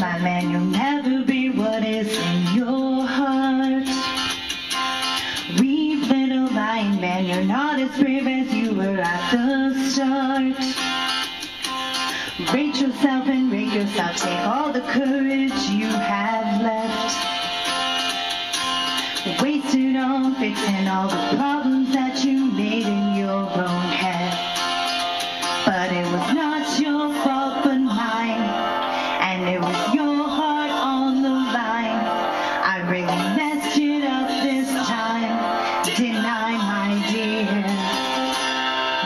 my man, you'll never be what is in your heart. Weak little lying man, you're not as brave as you were at the start. Rate yourself and rate yourself, take all the courage you have left. Wasted on fixing all the problems that you made in your own head. But it was not your fault but mine, and it was your heart on the line. I really messed it up this time. Deny, my dear.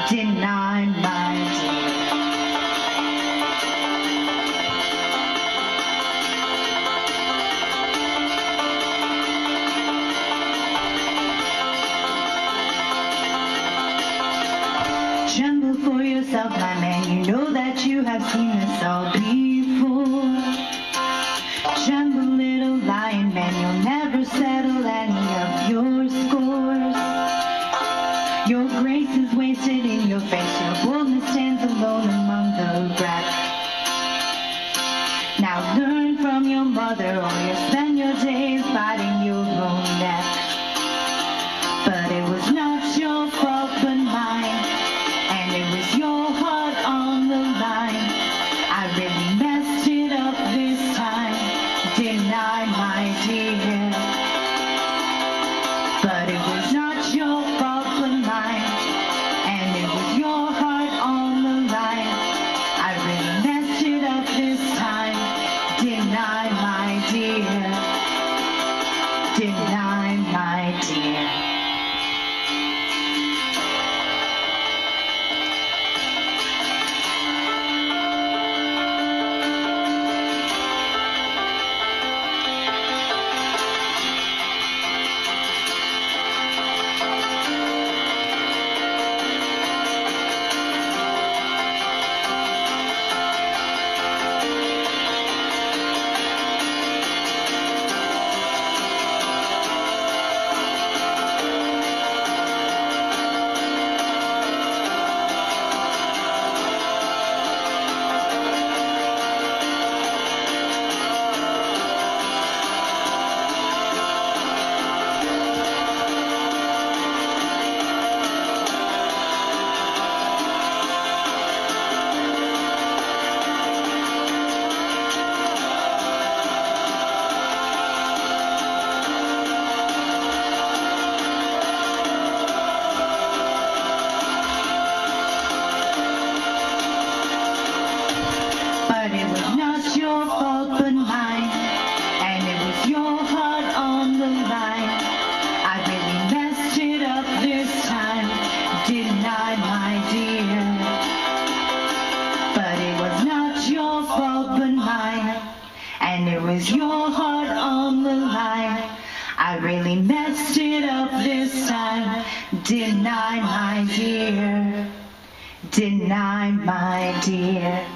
Deny, my dear. Tremble for yourself, my man, you know that you have seen this all before. Tremble, little lion man, you'll never settle any of your scores. Your grace is wasted in your face, your boldness stands alone among the wreck. Now learn from your mother, or you'll spend your days fighting your own death. But it was not your fault but mine, and it was your heart on the line. I really messed it up this time. Deny, my dear. But it was not your fault but mine, and it was your heart on the line. I really messed it up this time. Deny, my dear. Deny, my dear. But it was not your fault but mine, and it was your heart on the line. I really messed it up this time. Deny, my dear. But it was not your fault but mine, and it was your heart on the line. I really messed it up this time. Deny, my dear. Deny, my dear.